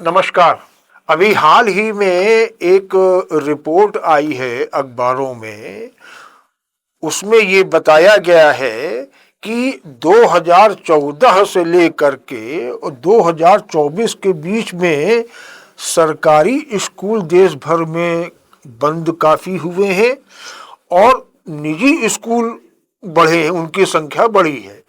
नमस्कार। अभी हाल ही में एक रिपोर्ट आई है अखबारों में। उसमें ये बताया गया है कि 2014 से लेकर के और 2024 के बीच में सरकारी स्कूल देश भर में बंद काफ़ी हुए हैं और निजी स्कूल बढ़े हैं, उनकी संख्या बढ़ी है।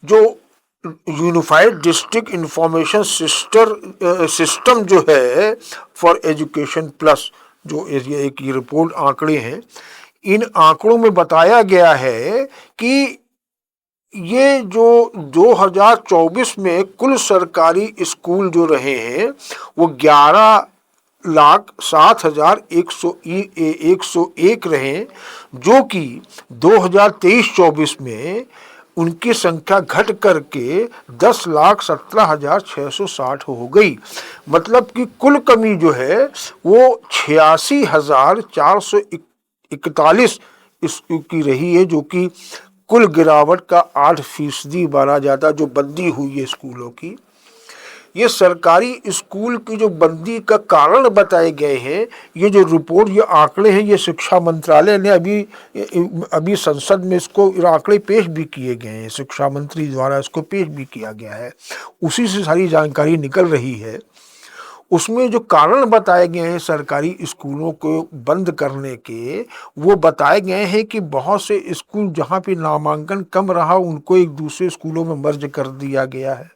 जो यूनिफाइड डिस्ट्रिक्ट इंफॉर्मेशन सिस्टम जो है फॉर एजुकेशन प्लस, जो ये एक रिपोर्ट आंकड़े हैं, इन आंकड़ों में बताया गया है कि ये जो 2024 में कुल सरकारी स्कूल जो रहे हैं वो 11,07,101 रहे, जो कि 2023-24 में उनकी संख्या घट करके 10,17,660 हो गई। मतलब कि कुल कमी जो है वो 86,441 की रही है, जो कि कुल गिरावट का 8% माना जाता, जो बंदी हुई है स्कूलों की। ये सरकारी स्कूल की जो बंदी का कारण बताए गए हैं, ये जो रिपोर्ट, ये आंकड़े हैं, ये शिक्षा मंत्रालय ने अभी संसद में इसको आंकड़े पेश भी किए गए हैं, शिक्षा मंत्री द्वारा इसको पेश भी किया गया है, उसी से सारी जानकारी निकल रही है। उसमें जो कारण बताए गए हैं सरकारी स्कूलों को बंद करने के, वो बताए गए हैं कि बहुत से स्कूल जहाँ पे नामांकन कम रहा उनको एक दूसरे स्कूलों में मर्ज कर दिया गया है।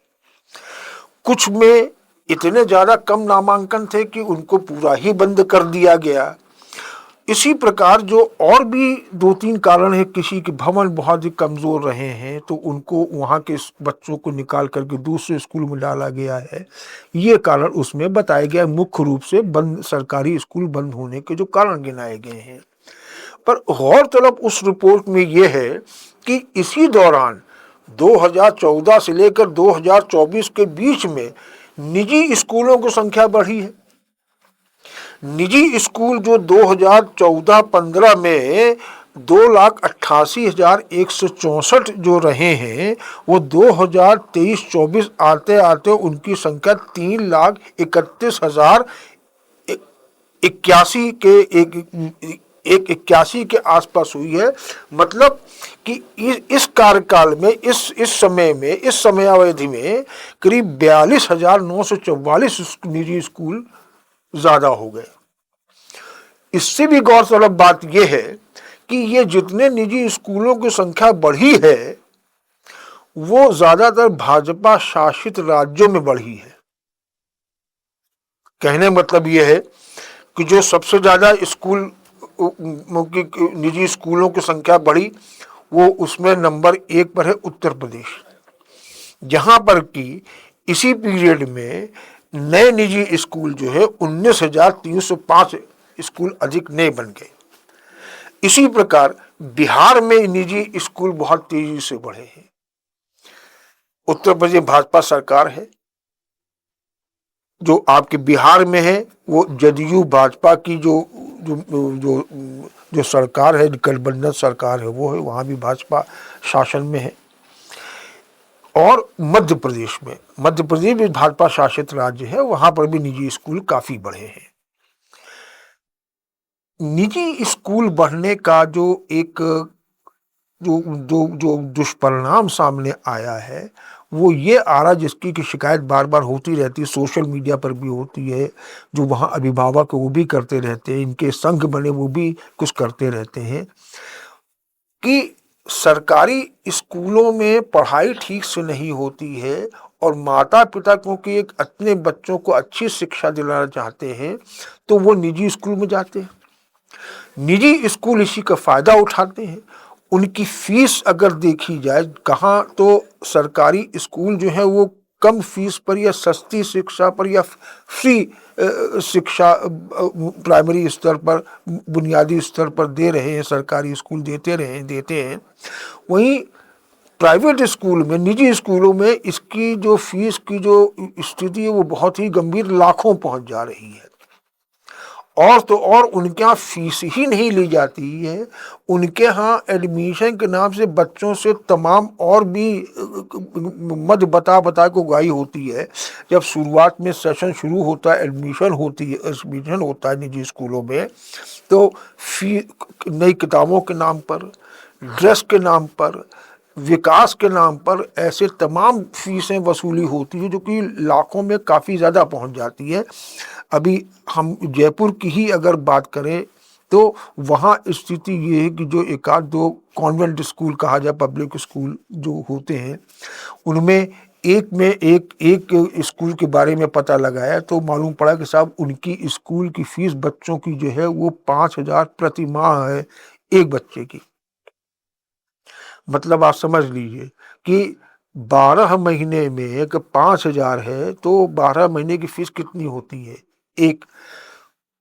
कुछ में इतने ज़्यादा कम नामांकन थे कि उनको पूरा ही बंद कर दिया गया। इसी प्रकार जो और भी 2-3 कारण है, किसी के भवन बहुत ही कमज़ोर रहे हैं तो उनको वहाँ के बच्चों को निकाल करके दूसरे स्कूल में डाला गया है। ये कारण उसमें बताए गए, मुख्य रूप से बंद सरकारी स्कूल बंद होने के जो कारण गिनाए गए हैं। पर गौरतलब उस रिपोर्ट में ये है कि इसी दौरान 2014 से लेकर 2024 के बीच में निजी स्कूलों की संख्या बढ़ी है। निजी स्कूल जो 2014-15 में 2,88,164 जो रहे हैं, वो 2023-24 आते आते उनकी संख्या 3,31,081 के एक 81 के आसपास हुई है। मतलब कि इस कार्यकाल में, इस समय में, इस समयावधि में करीब 42,944 निजी स्कूल ज़्यादा हो गए। इससे भी गौरतलब बात यह है कि ये जितने निजी स्कूलों की संख्या बढ़ी है वो ज़्यादातर भाजपा शासित राज्यों में बढ़ी है। कहने मतलब यह है कि जो सबसे ज़्यादा स्कूल निजी स्कूलों की संख्या बढ़ी, वो उसमें नंबर 1 पर है उत्तर प्रदेश, जहां पर कि इसी पीरियड में नए निजी स्कूल जो है 19,305 स्कूल अधिक नए बन गए। इसी प्रकार बिहार में निजी स्कूल बहुत तेजी से बढ़े हैं। उत्तर प्रदेश भाजपा सरकार है, जो आपके बिहार में है वो जदयू भाजपा की जो जो जो जो सरकार है, गठबंधन सरकार है, वो है, वहाँ भी भाजपा शासन में है। और मध्य प्रदेश भी भाजपा शासित राज्य है, वहाँ पर भी निजी स्कूल काफ़ी बढ़े हैं। निजी स्कूल बढ़ने का जो एक जो जो जो दुष्परिणाम सामने आया है वो ये आ रहा, जिसकी की शिकायत बार बार होती रहती है, सोशल मीडिया पर भी होती है, जो वहाँ अभिभावक वो भी करते रहते हैं, इनके संघ बने वो भी कुछ करते रहते हैं, कि सरकारी स्कूलों में पढ़ाई ठीक से नहीं होती है और माता पिता क्योंकि एक अपने बच्चों को अच्छी शिक्षा दिलाना चाहते हैं तो वो निजी स्कूल में जाते हैं। निजी स्कूल इसी का फ़ायदा उठाते हैं। उनकी फीस अगर देखी जाए, कहाँ तो सरकारी स्कूल जो है वो कम फीस पर या सस्ती शिक्षा पर या फ्री शिक्षा प्राइमरी स्तर पर, बुनियादी स्तर पर दे रहे हैं, सरकारी स्कूल देते हैं। वहीं प्राइवेट स्कूल में, निजी स्कूलों में इसकी जो फीस की जो स्थिति है वो बहुत ही गंभीर, लाखों पहुंच जा रही है। और तो और उनके यहाँ फीस ही नहीं ली जाती है, उनके यहाँ एडमिशन के नाम से बच्चों से तमाम और भी मद बता बता को उगाई होती है। जब शुरुआत में सेशन शुरू होता है, एडमिशन होता है निजी स्कूलों में, तो फी नई किताबों के नाम पर, ड्रेस के नाम पर, विकास के नाम पर ऐसे तमाम फीसें वसूली होती है जो कि लाखों में काफ़ी ज़्यादा पहुंच जाती है। अभी हम जयपुर की ही अगर बात करें तो वहाँ स्थिति ये है कि जो एक आध दो कॉन्वेंट स्कूल कहा जाए, पब्लिक स्कूल जो होते हैं, उनमें एक में एक स्कूल के बारे में पता लगाया तो मालूम पड़ा कि साहब उनकी स्कूल की फीस बच्चों की जो है वो 5,000 प्रति माह है एक बच्चे की। मतलब आप समझ लीजिए कि 12 महीने में एक 5,000 है तो 12 महीने की फीस कितनी होती है। एक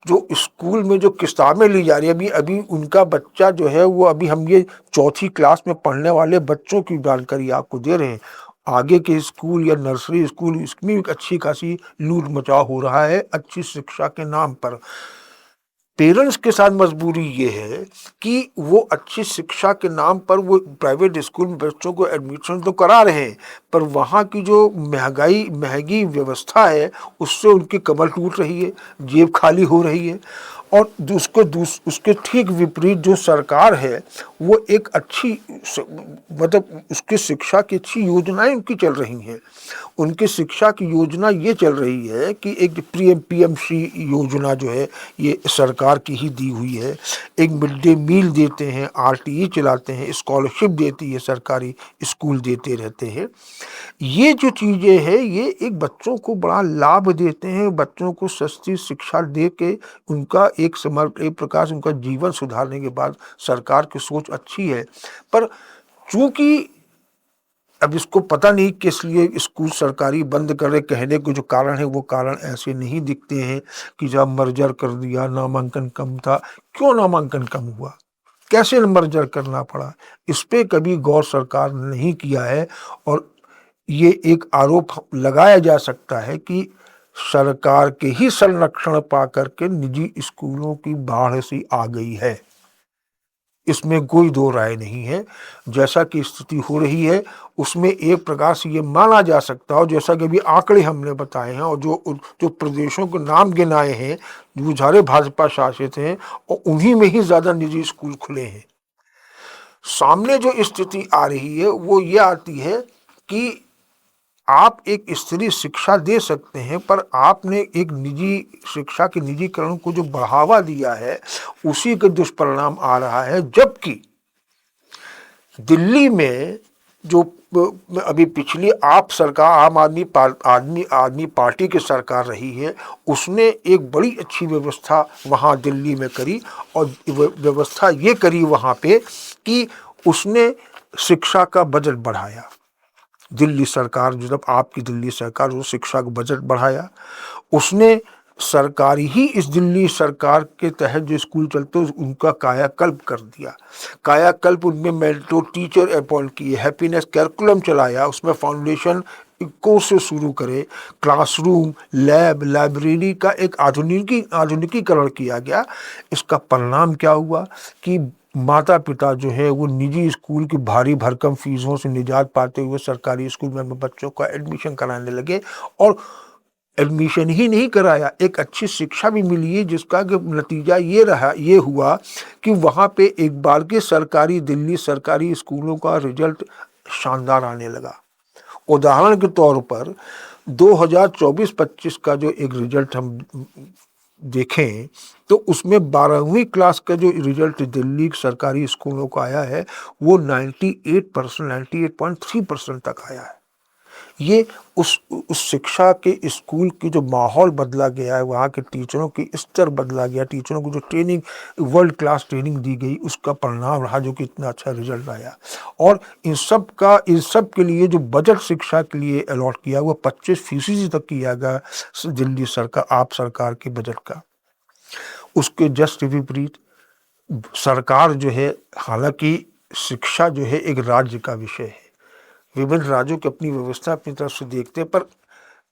जो स्कूल में जो किताबें ली जा रही है, अभी अभी उनका बच्चा जो है वो, अभी हम ये चौथी क्लास में पढ़ने वाले बच्चों की जानकारी आपको दे रहे हैं। आगे के स्कूल या नर्सरी स्कूल, इसमें भी अच्छी खासी लूट मचाव हो रहा है अच्छी शिक्षा के नाम पर। पेरेंट्स के साथ मजबूरी ये है कि वो अच्छी शिक्षा के नाम पर वो प्राइवेट स्कूल में बच्चों को एडमिशन तो करा रहे हैं, पर वहाँ की जो महंगी व्यवस्था है उससे उनकी कमर टूट रही है, जेब खाली हो रही है। और उसके ठीक विपरीत जो सरकार है वो एक अच्छी मतलब उसकी शिक्षा की अच्छी योजनाएं उनकी चल रही हैं। उनकी शिक्षा की योजना ये चल रही है कि एक पीएमसी योजना जो है ये सरकार की ही दी हुई है। एक मिड डे मील देते हैं, आरटीई चलाते हैं, स्कॉलरशिप देती है सरकारी स्कूल देते रहते हैं। ये जो चीज़ें हैं ये एक बच्चों को बड़ा लाभ देते हैं, बच्चों को सस्ती शिक्षा दे के उनका एक प्रकार से उनका जीवन सुधारने के बाद सरकार की सोच अच्छी है। पर चूंकि अब इसको पता नहीं किस लिए स्कूल सरकारी बंद कर रहे, कहने को जो कारण है वो कारण ऐसे नहीं दिखते हैं कि जब मर्जर कर दिया नामांकन कम था। क्यों नामांकन कम हुआ, कैसे मर्जर करना पड़ा, इस पे कभी गौर सरकार ने नहीं किया है। और ये एक आरोप लगाया जा सकता है कि सरकार के ही संरक्षण पा करके निजी स्कूलों की बाढ़ सी आ गई है। इसमें कोई दो राय नहीं है। जैसा कि स्थिति हो रही है उसमें एक प्रकार से ये माना जा सकता है, जैसा कि अभी आंकड़े हमने बताए हैं और जो प्रदेशों के नाम गिनाए हैं जो सारे भाजपा शासित हैं, और उन्हीं में ही ज़्यादा निजी स्कूल खुले हैं। सामने जो स्थिति आ रही है वो ये आती है कि आप एक स्त्री शिक्षा दे सकते हैं, पर आपने एक निजी शिक्षा के निजीकरण को जो बढ़ावा दिया है उसी के दुष्परिणाम आ रहा है। जबकि दिल्ली में जो अभी पिछली आप सरकार आम आदमी पार्टी की सरकार रही है, उसने एक बड़ी अच्छी व्यवस्था वहाँ दिल्ली में करी। और व्यवस्था ये करी वहाँ पे कि उसने शिक्षा का बजट बढ़ाया। दिल्ली सरकार, जब आपकी दिल्ली सरकार, वो शिक्षा का बजट बढ़ाया उसने। सरकार ही इस दिल्ली सरकार के तहत जो स्कूल चलते उनका कायाकल्प कर दिया। कायाकल्प उनमें मेंटो टीचर अपॉइंट किए, हैप्पीनेस कैरिकुलम चलाया, उसमें फाउंडेशन को से शुरू करे, क्लासरूम, लैब, लाइब्रेरी का एक आधुनिकीकरण किया गया। इसका परिणाम क्या हुआ कि माता पिता जो है वो निजी स्कूल की भारी भरकम फीसों से निजात पाते हुए सरकारी स्कूल में बच्चों का एडमिशन कराने लगे। और एडमिशन ही नहीं कराया, एक अच्छी शिक्षा भी मिली है, जिसका नतीजा ये हुआ कि वहाँ पे एक बार के दिल्ली सरकारी स्कूलों का रिजल्ट शानदार आने लगा। उदाहरण के तौर पर 2024-25 का जो एक रिजल्ट हम देखें तो उसमें 12वीं क्लास का जो रिजल्ट दिल्ली सरकारी स्कूलों का आया है वो 98.3% तक आया है। ये उस शिक्षा के स्कूल की जो माहौल बदला गया है, वहाँ के टीचरों की स्तर बदला गया, टीचरों को जो ट्रेनिंग, वर्ल्ड क्लास ट्रेनिंग दी गई, उसका परिणाम रहा जो कि इतना अच्छा रिजल्ट आया। और इन सब के लिए जो बजट शिक्षा के लिए अलॉट किया वो 25% तक किया गया दिल्ली सरकार, आप सरकार के बजट का। उसके जस्ट विपरीत सरकार जो है, हालांकि शिक्षा जो है एक राज्य का विषय है, विभिन्न राज्यों की अपनी व्यवस्था अपनी तरफ से देखते हैं, पर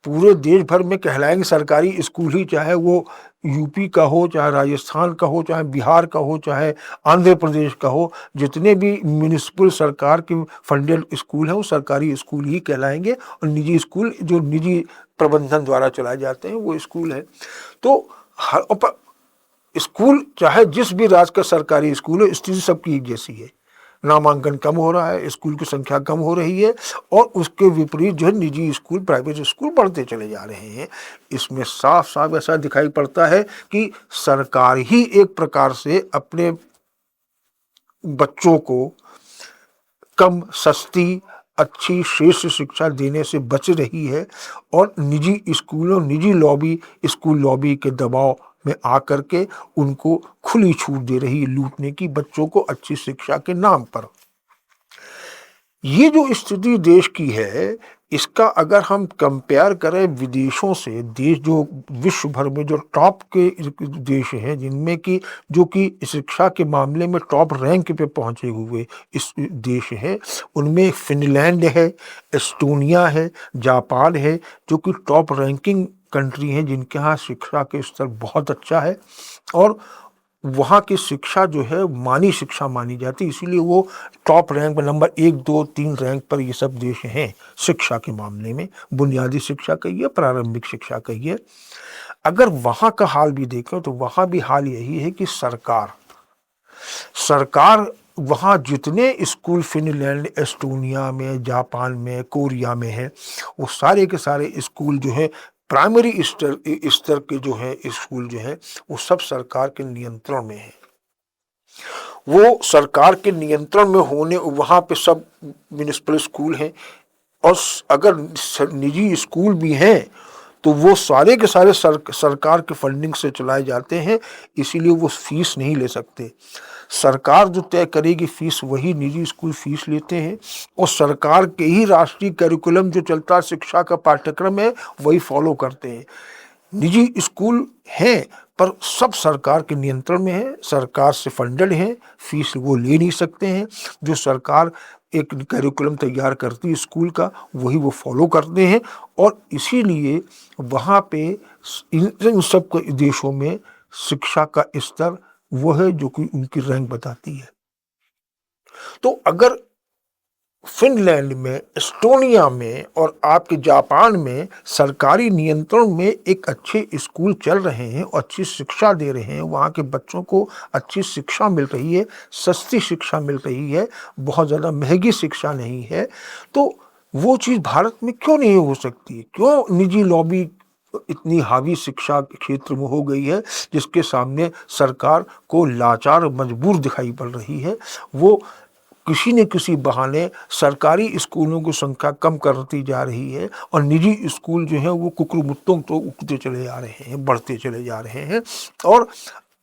पूरे देश भर में कहलाएंगे सरकारी स्कूल ही, चाहे वो यूपी का हो, चाहे राजस्थान का हो, चाहे बिहार का हो, चाहे आंध्र प्रदेश का हो, जितने भी म्यूनिसिपल सरकार के फंडेड स्कूल हैं वो सरकारी स्कूल ही कहलाएंगे, और निजी स्कूल जो निजी प्रबंधन द्वारा चलाए जाते हैं वो स्कूल है। तो स्कूल चाहे जिस भी राज्य का सरकारी स्कूल हो, स्थिति सबकी एक जैसी है। नामांकन कम हो रहा है, स्कूल की संख्या कम हो रही है, और उसके विपरीत जो है निजी स्कूल, प्राइवेट स्कूल बढ़ते चले जा रहे हैं। इसमें साफ साफ ऐसा दिखाई पड़ता है कि सरकार ही एक प्रकार से अपने बच्चों को कम, सस्ती, अच्छी, श्रेष्ठ शिक्षा देने से बच रही है, और निजी स्कूलों, निजी लॉबी, स्कूल लॉबी के दबाव में आकर के उनको खुली छूट दे रही है लूटने की, बच्चों को अच्छी शिक्षा के नाम पर। ये जो स्थिति देश की है, इसका अगर हम कंपेयर करें विदेशों से, देश जो विश्व भर में जो टॉप के देश हैं, जिनमें कि जो कि शिक्षा के मामले में टॉप रैंक पे पहुंचे हुए इस देश हैं, उनमें फिनलैंड है, एस्टोनिया है, जापान है, जो कि टॉप रैंकिंग कंट्री हैं, जिनके यहाँ शिक्षा के स्तर बहुत अच्छा है, और वहाँ की शिक्षा जो है मानी शिक्षा मानी जाती है, इसीलिए वो टॉप रैंक में नंबर 1, 2, 3 रैंक पर ये सब देश हैं शिक्षा के मामले में। बुनियादी शिक्षा कहिए, प्रारंभिक शिक्षा कहिए। अगर वहाँ का हाल भी देखें तो वहाँ भी हाल यही है कि सरकार वहाँ जितने स्कूल फिनलैंड, एस्टोनिया में, जापान में, कोरिया में है, वो सारे के सारे स्कूल जो है प्राइमरी स्तर के जो है स्कूल जो है वो सब सरकार के नियंत्रण में है। वो सरकार के नियंत्रण में होने, वहाँ पे सब म्यूनिसिपल स्कूल हैं, और अगर निजी स्कूल भी हैं तो वो सारे के सारे सरकार के फंडिंग से चलाए जाते हैं, इसीलिए वो फीस नहीं ले सकते। सरकार जो तय करेगी फीस, वही निजी स्कूल फीस लेते हैं, और सरकार के ही राष्ट्रीय करिकुलम जो चलता शिक्षा का पाठ्यक्रम है वही फॉलो करते हैं। निजी स्कूल हैं पर सब सरकार के नियंत्रण में है, सरकार से फंडेड हैं, फीस वो ले नहीं सकते हैं। जो सरकार एक करिकुलम तैयार करती है स्कूल का, वही वो फॉलो करते हैं, और इसीलिए वहाँ पे इन सब देशों में शिक्षा का स्तर वो है जो कि उनकी रैंक बताती है। तो अगर फिनलैंड में, एस्टोनिया में और आपके जापान में सरकारी नियंत्रण में एक अच्छे स्कूल चल रहे हैं और अच्छी शिक्षा दे रहे हैं, वहाँ के बच्चों को अच्छी शिक्षा मिल रही है, सस्ती शिक्षा मिल रही है, बहुत ज़्यादा महंगी शिक्षा नहीं है, तो वो चीज़ भारत में क्यों नहीं हो सकती? क्यों निजी लॉबी इतनी हावी शिक्षा क्षेत्र में हो गई है, जिसके सामने सरकार को लाचार मजबूर दिखाई पड़ रही है? वो किसी न किसी बहाने सरकारी स्कूलों की संख्या कम करती जा रही है, और निजी स्कूल जो है वो कुकरमुत्तों तो उगते चले जा रहे हैं, बढ़ते चले जा रहे हैं, और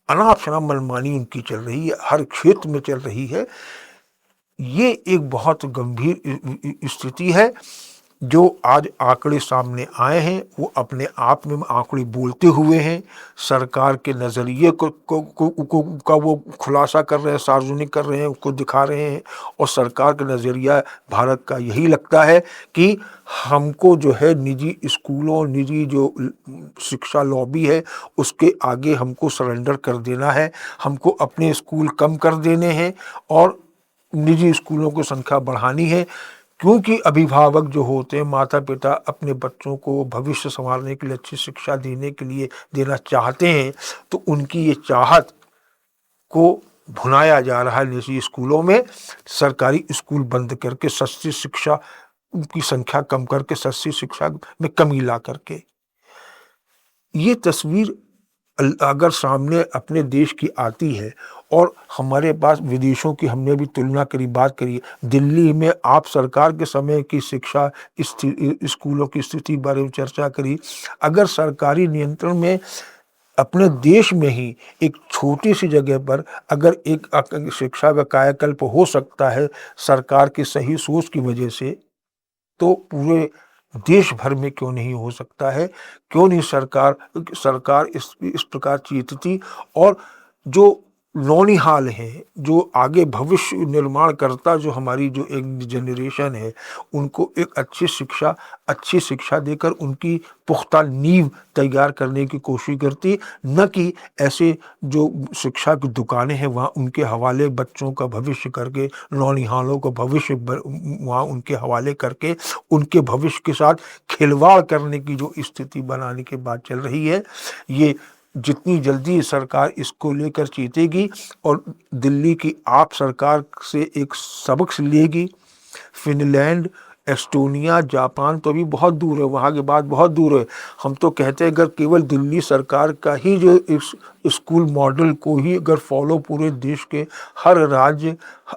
अनाप शनाप मनमानी उनकी चल रही है, हर क्षेत्र में चल रही है। ये एक बहुत गंभीर स्थिति है। जो आज आंकड़े सामने आए हैं वो अपने आप में आंकड़े बोलते हुए हैं, सरकार के नज़रिए का वो खुलासा कर रहे हैं, सार्वजनिक कर रहे हैं, उसको दिखा रहे हैं, और सरकार का नज़रिया भारत का यही लगता है कि हमको जो है निजी स्कूलों, निजी जो शिक्षा लॉबी है उसके आगे हमको सरेंडर कर देना है, हमको अपने स्कूल कम कर देने हैं और निजी स्कूलों की संख्या बढ़ानी है। क्योंकि अभिभावक जो होते हैं, माता पिता अपने बच्चों को भविष्य संभालने के लिए, अच्छी शिक्षा देने के लिए देना चाहते हैं, तो उनकी ये चाहत को भुनाया जा रहा है निजी स्कूलों में। सरकारी स्कूल बंद करके सस्ती शिक्षा की संख्या कम करके सस्ती शिक्षा में कमी ला करके, ये तस्वीर अगर सामने अपने देश की आती है, और हमारे पास विदेशों की हमने भी तुलना करी, बात करी, दिल्ली में आप सरकार के समय की शिक्षा स्कूलों की स्थिति बारे में चर्चा करी, अगर सरकारी नियंत्रण में अपने देश में ही एक छोटी सी जगह पर अगर एक शिक्षा का कायाकल्प हो सकता है सरकार की सही सोच की वजह से, तो पूरे देश भर में क्यों नहीं हो सकता है? क्यों नहीं सरकार इस प्रकार चेतती? और जो नौनिहाल हैं, जो आगे भविष्य निर्माण करता जो हमारी जो एक जनरेशन है, उनको एक अच्छी शिक्षा देकर उनकी पुख्ता नींव तैयार करने की कोशिश करती, न कि ऐसे जो शिक्षा की दुकानें हैं वहाँ उनके हवाले बच्चों का भविष्य करके, नौनिहालों का भविष्य वहाँ उनके हवाले करके उनके भविष्य के साथ खिलवाड़ करने की जो स्थिति बनाने की बात चल रही है। ये जितनी जल्दी सरकार इसको लेकर चेतेगी और दिल्ली की आप सरकार से एक सबक लेगी, फिनलैंड, एस्टोनिया, जापान तो अभी बहुत दूर है, वहाँ की बात बहुत दूर है। हम तो कहते हैं अगर केवल दिल्ली सरकार का ही जो इस स्कूल मॉडल को ही अगर फॉलो पूरे देश के हर राज्य,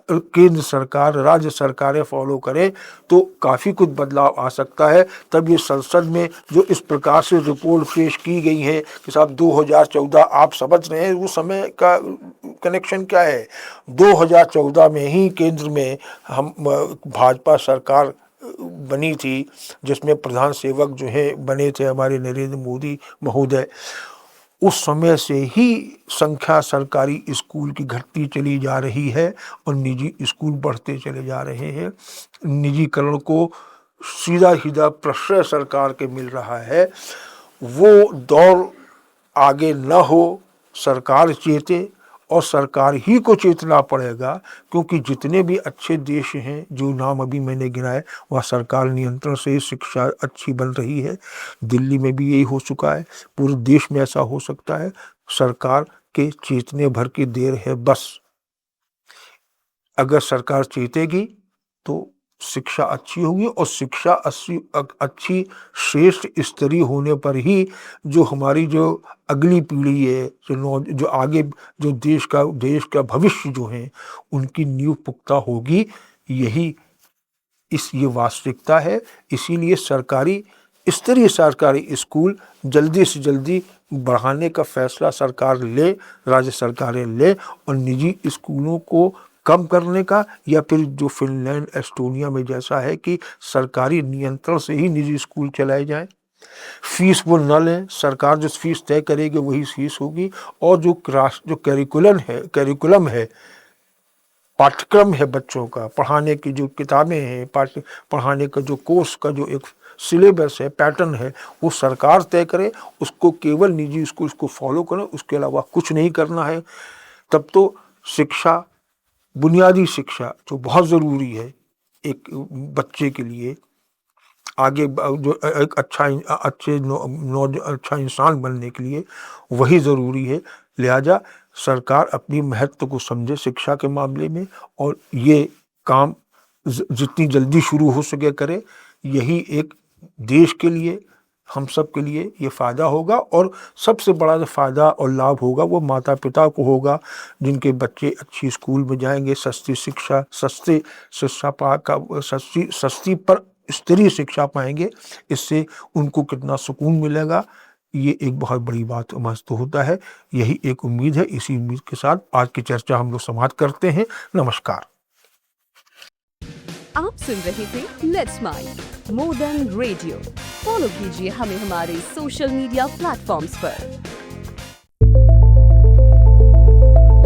केंद्र सरकार, राज्य सरकारें फॉलो करें तो काफ़ी कुछ बदलाव आ सकता है। तब ये संसद में जो इस प्रकार से रिपोर्ट पेश की गई है कि साहब 2014, आप समझ रहे हैं वो समय का कनेक्शन क्या है। 2014 में ही केंद्र में हम भाजपा सरकार बनी थी, जिसमें प्रधान सेवक जो है बने थे हमारे नरेंद्र मोदी महोदय। उस समय से ही संख्या सरकारी स्कूल की घटती चली जा रही है और निजी स्कूल बढ़ते चले जा रहे हैं। निजीकरण को सीधा प्रश्रय सरकार के मिल रहा है। वो दौर आगे न हो, सरकार चेते और सरकार ही को चेतना पड़ेगा, क्योंकि जितने भी अच्छे देश हैं जो नाम अभी मैंने गिनाए वह सरकार नियंत्रण से ही शिक्षा अच्छी बन रही है। दिल्ली में भी यही हो चुका है, पूरे देश में ऐसा हो सकता है। सरकार के चेतने भर की देर है बस। अगर सरकार चेतेगी तो शिक्षा अच्छी होगी और शिक्षा अच्छी श्रेष्ठ स्तरीय होने पर ही जो हमारी जो अगली पीढ़ी है, जो आगे जो देश का भविष्य जो है उनकी नींव पुख्ता होगी। यही ये वास्तविकता है। इसीलिए स्तरीय सरकारी स्कूल जल्दी से जल्दी बढ़ाने का फैसला सरकार ले, राज्य सरकारें ले, और निजी स्कूलों को कम करने का, या फिर जो फिनलैंड, एस्टोनिया में जैसा है कि सरकारी नियंत्रण से ही निजी स्कूल चलाए जाएं। फीस वो न लें, सरकार जो फीस तय करेगी वही फीस होगी। और जो करिकुलम है, पाठ्यक्रम है बच्चों का, पढ़ाने की जो किताबें हैं, पढ़ाने का जो कोर्स का जो एक सिलेबस है, पैटर्न है, वो सरकार तय करे। उसको केवल निजी स्कूल उसको फॉलो करें, उसके अलावा कुछ नहीं करना है। तब तो शिक्षा, बुनियादी शिक्षा जो बहुत ज़रूरी है एक बच्चे के लिए, आगे जो एक अच्छा इंसान बनने के लिए वही ज़रूरी है। लिहाजा सरकार अपनी महत्व को समझे शिक्षा के मामले में, और ये काम जितनी जल्दी शुरू हो सके करे। यही एक देश के लिए, हम सब के लिए ये फ़ायदा होगा। और सबसे बड़ा जो फ़ायदा और लाभ होगा वो माता पिता को होगा, जिनके बच्चे अच्छी स्कूल में जाएंगे, सस्ती पर स्तरीय शिक्षा पाएंगे। इससे उनको कितना सुकून मिलेगा, ये एक बहुत बड़ी बात महसूस होता है। यही एक उम्मीद है। इसी उम्मीद के साथ आज की चर्चा हम लोग समाप्त करते हैं। नमस्कार। आप सुन रहे थे let's mic more than radio. Follow कीजिए हमें हमारे सोशल मीडिया प्लेटफॉर्म्स पर।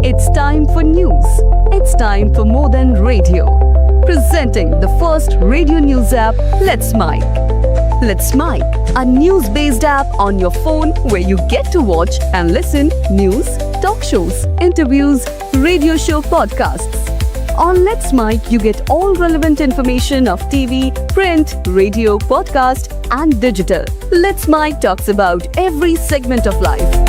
It's time for news. It's time for more than radio. Presenting the first radio news app, Let's Mic. Let's Mic, a news-based app on your phone where you get to watch and listen news, talk shows, interviews, radio show podcasts. On Let's Mic, you get all relevant information of TV, print, radio, podcast, and digital. Let's Mic talks about every segment of life.